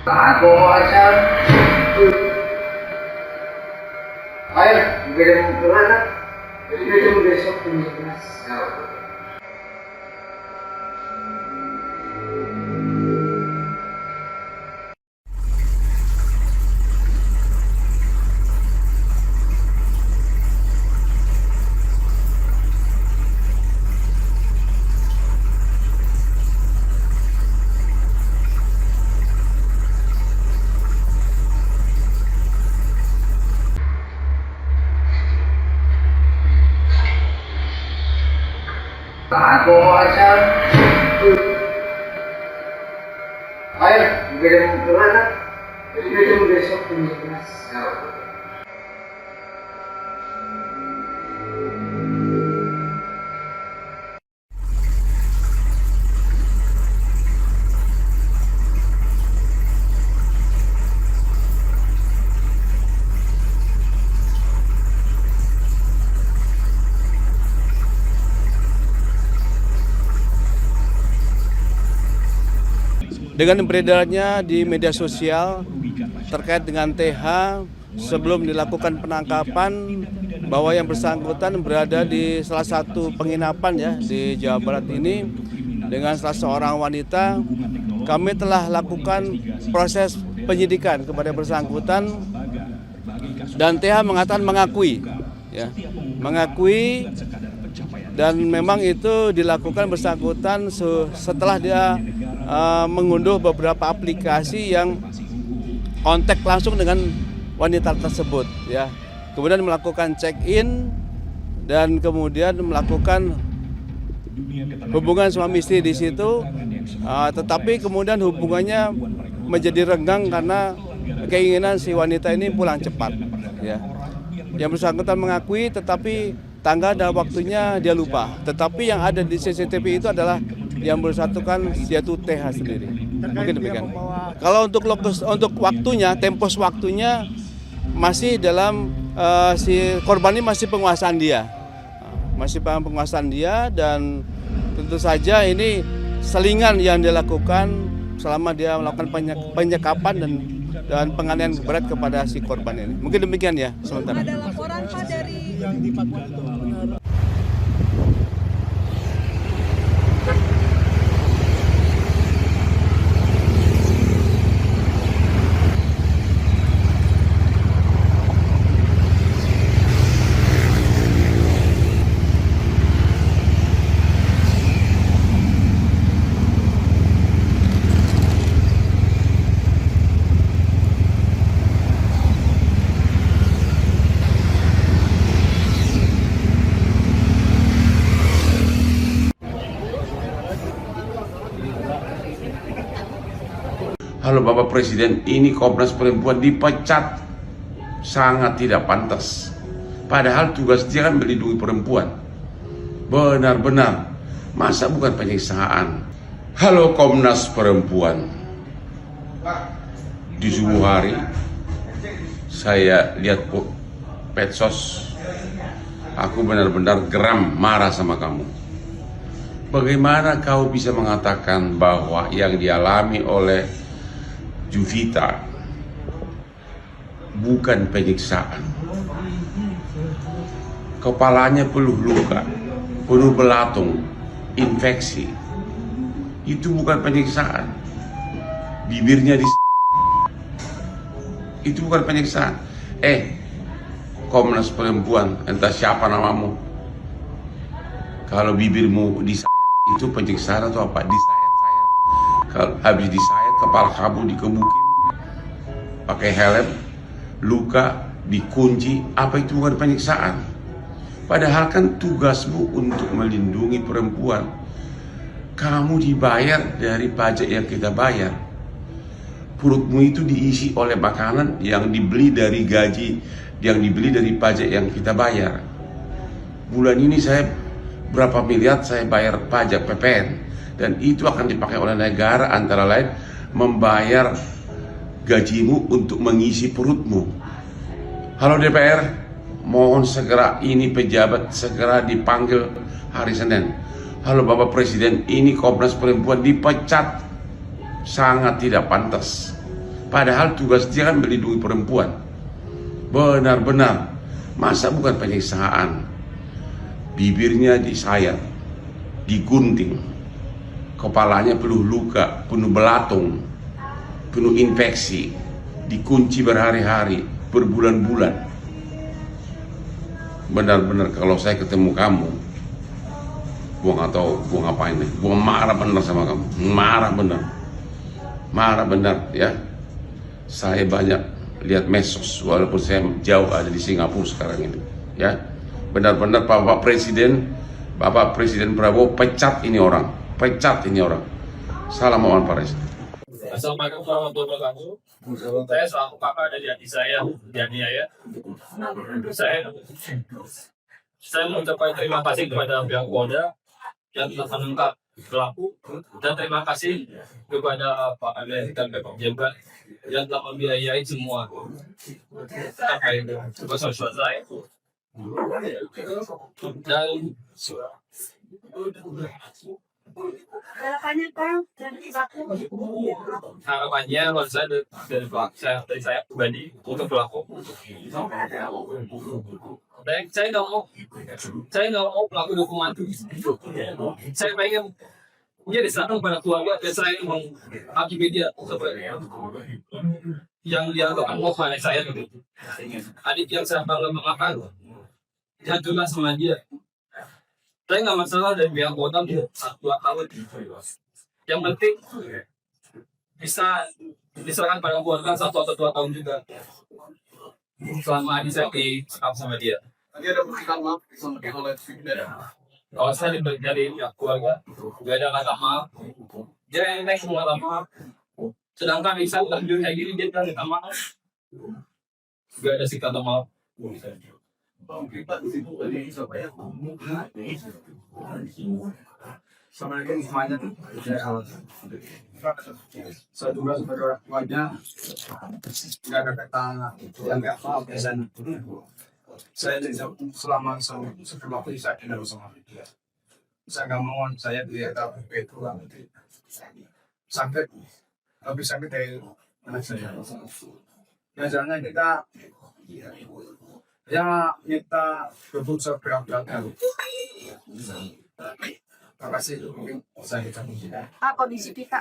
Ako asal ayo bilang kerana itu besok penjelas. Ako asal ayo bilang kerana itu besok penjelas. Dengan beredarnya di media sosial terkait dengan TH sebelum dilakukan penangkapan bahwa yang bersangkutan berada di salah satu penginapan ya di Jawa Barat ini dengan salah seorang wanita, kami telah lakukan proses penyidikan kepada bersangkutan dan TH mengatakan mengakui dan memang itu dilakukan bersangkutan setelah dia mengunduh beberapa aplikasi yang kontak langsung dengan wanita tersebut ya. Kemudian melakukan check-in dan kemudian melakukan hubungan suami istri di situ, tetapi kemudian hubungannya menjadi renggang karena keinginan si wanita ini pulang cepat ya. Yang bersangkutan mengakui tetapi tanggal dan waktunya dia lupa. Tetapi yang ada di CCTV itu adalah yang bersatukan yaitu TH sendiri. Mungkin demikian. Kalau untuk waktunya, tempos waktunya masih dalam si korban ini masih penguasaan dia. Masih penguasaan dia dan tentu saja ini selingan yang dilakukan selama dia melakukan penyekapan dan penganiayaan berat kepada si korban ini. Mungkin demikian ya sementara. Ada laporan Pak dari yang di Halo Bapak Presiden, ini Komnas Perempuan dipecat, sangat tidak pantas. Padahal tugas dia kan melindungi perempuan. Benar-benar, masa bukan penyiksaan? Halo Komnas Perempuan, di subuh hari saya lihat medsos, aku benar-benar geram, marah sama kamu. Bagaimana kau bisa mengatakan bahwa yang dialami oleh Juvita bukan penyiksaan? Kepalanya penuh luka, penuh belatung, infeksi. Itu bukan penyiksaan. Bibirnya itu bukan penyiksaan. Komnas Perempuan, entah siapa namamu, kalau bibirmu disayat itu penyiksaan atau apa? Disayat-sayat. Kalau habis disayat kepala kamu dikebukin pakai helm, luka, dikunci, apa itu bukan penyiksaan? Padahal kan tugasmu untuk melindungi perempuan. Kamu dibayar dari pajak yang kita bayar. Perutmu itu diisi oleh makanan yang dibeli dari gaji, yang dibeli dari pajak yang kita bayar. Bulan ini saya berapa miliar saya bayar pajak PPN, dan itu akan dipakai oleh negara antara lain membayar gajimu untuk mengisi perutmu. Halo DPR, mohon segera ini pejabat segera dipanggil hari Senin. Halo Bapak Presiden, ini Komnas Perempuan dipecat, sangat tidak pantas. Padahal tugas dia kan melindungi perempuan. Benar-benar, masa bukan penyiksaan? Bibirnya disayat, digunting, kepalanya penuh luka, penuh belatung, penuh infeksi, dikunci berhari-hari, berbulan-bulan. Benar-benar kalau saya ketemu kamu, gua nggak tahu gua ngapain nih. Gua marah benar sama kamu, marah benar ya. Saya banyak lihat medsos walaupun saya jauh ada di Singapura sekarang ini ya. Benar-benar Bapak Presiden Prabowo pecat ini orang. Salam Wan Paris. Assalamualaikum warahmatullahi wabarakatuh. Saya selaku kakak dari adik saya dianiaya. Saya mengucapkan terima kasih kepada pihak Polda yang telah menangkap pelaku, dan terima kasih kepada Pak Ade dan Pemkab Jember yang telah membiayai semua sampai selesai. Dan harapannya kalau saya dari saya pribadi untuk pelaku, dan saya nggak mau pelaku hukuman. Saya pengen dia diserahkan pada keluarga, dan saya mau hakimi dia yang dianggap pada saya gitu. Adik yang saya bangga makan, dia juga sama dia. Saya nggak masalah dari pihak kota 2 tahun. Yang penting bisa diserahkan pada keluarga 1 atau 2 tahun juga. Selama adik saya disekap sama dia. Tadi ada permintaan maaf oleh Kalau saya diberi dari pihak keluarga, gak ada kata maaf. Dia yang naik semua kata maaf. Sedangkan Iksan lanjut kayak gini, dia bilang minta maaf. Gak ada sih kata maaf. Assalamualaikum semuanya. Saya juga sebagai orang tuanya nggak ada kata yang nggak maaf di sana. Saya selama sebelum waktu saya tidak bersama dia. Saya nggak mohon saya tidak tahu itu sakit, lebih sakit dari anak saya. Biasanya kita ya kita berusaha berangkat. Terima kasih mungkin saya Kondisi kita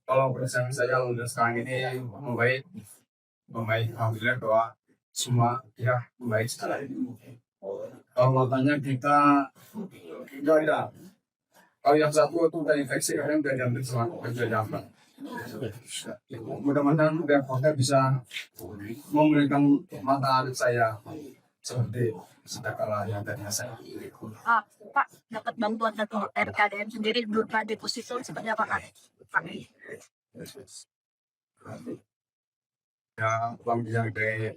kalau bersama saya udah sekarang ini membaik alhamdulillah bahwa semua ya membaik sekarang ini. Kalau tanya kita ada kalau yang satu itu udah infeksi kadang udah diambil sama udah diambil. Mudah-mudahan biar kota bisa memberikan mata adik saya seperti sedekah yang tadinya saya. Pak, dapat bantuan dari RKDM sendiri berupa deposito seperti apa Pak? Ya, uang yang dari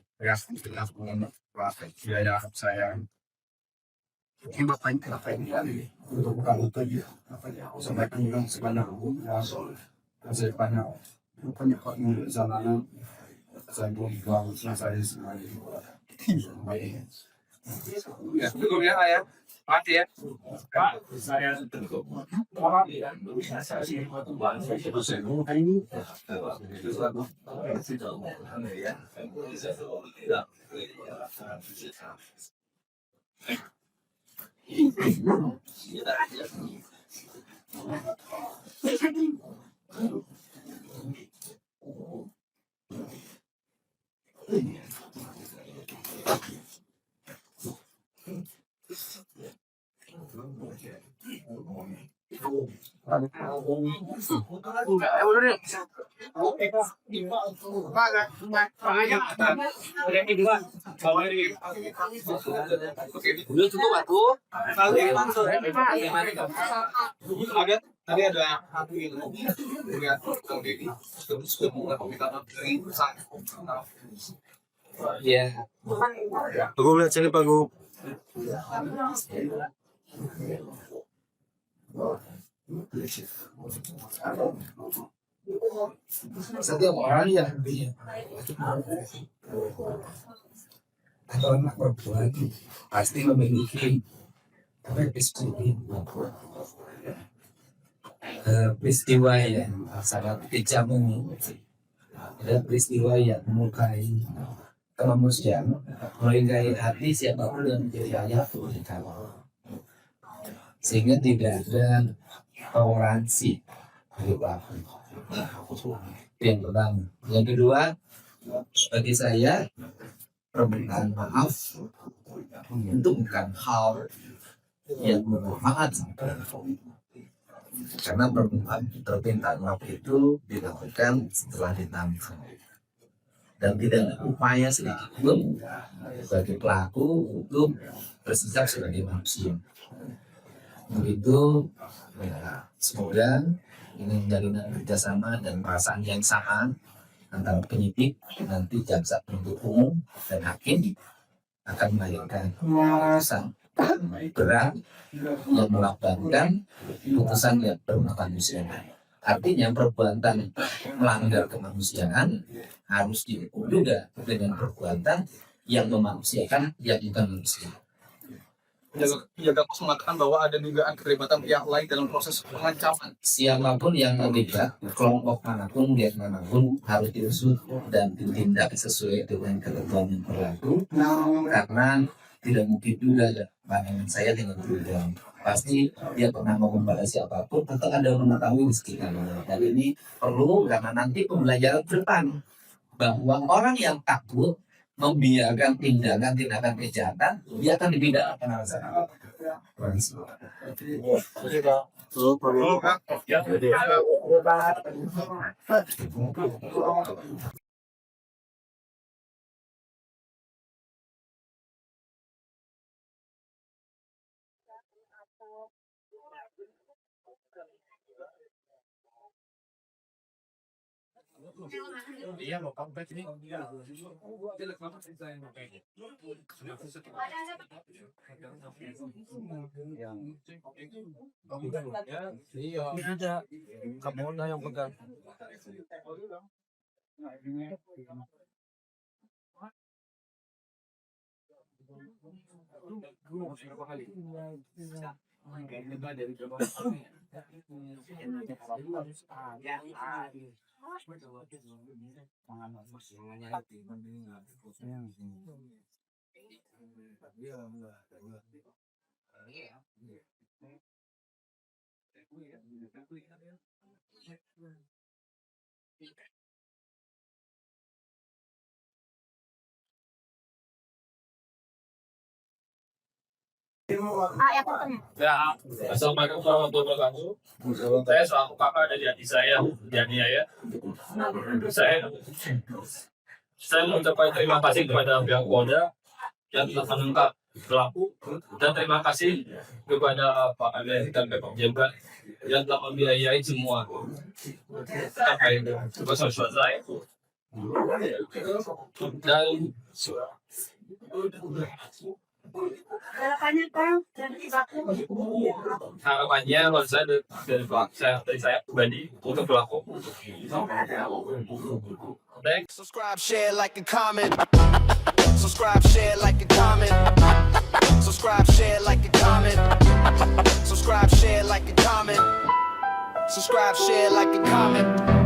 biaya saya. Ini bapak ini untuk bukan itu ya, sampaikan yang sebanyak saya banyak jalanan saya belum buang saya semuanya. Baik. Ya, cukup ya, ayah. Mati ya. Pak, saya cukup. Tadi ada Iya. Aku lihat sini Pak Gu. setiap orang ya atau anak perempuan pasti memiliki karakteristik peristiwa yang sangat kejam ini adalah peristiwa yang melukai kemanusiaan, melukai hati siapapun yang menjadi ayah kamu. Sehingga tidak ada toleransi bagi pelaku. Yang pertama. Yang kedua, bagi saya permintaan maaf itu bukan hal yang bermanfaat, karena permintaan maaf itu dilakukan setelah ditangkap dan tidak ada upaya sedikit pun bagi pelaku untuk bersikap sebagai manusia. Begitu, ya, semoga ini menjadi kerjasama dan perasaan yang sama antara penyidik, nanti jaksa penuntut umum dan hakim akan melahirkan putusan berat yang melambangkan putusan yang berkemanusiaan. Artinya perbuatan melanggar kemanusiaan harus dihukum juga dengan perbuatan yang memanusiakan yang bukan manusia. Jaga Kos mengatakan bahwa ada dugaan keterlibatan pihak lain dalam proses pengancaman. Siapapun yang terlibat, kelompok manapun, pihak manapun harus diusut dan ditindak sesuai dengan ketentuan yang berlaku. Karena tidak mungkin juga pandangan saya dengan berbeda. Pasti dia pernah ngomong pada siapapun atau ada mengetahui di sekitarnya. Dan ini perlu karena nanti pembelajaran ke depan bahwa orang yang takut membiarkan tindakan kejahatan, dia akan dipidanakan alasan. Iya, mau comeback ini. Iya. Kamu yang pegang. Yang pertama. Ya, assalamualaikum warahmatullahi wabarakatuh. Saya selaku kakak dari adik saya, dianiaya. Saya mengucapkan terima kasih kepada pihak Polda yang telah menangkap pelaku, dan terima kasih kepada Pak Ade dan Pemkab Jember yang telah membiayai semua sampai selesai. Dan harapannya menurut saya dari saya pribadi untuk pelaku. Thanks. Subscribe, share, like, and comment. Subscribe, share, like, and comment. Subscribe, share, like, and comment. Subscribe, share, like, and comment. Subscribe, share, like, and comment.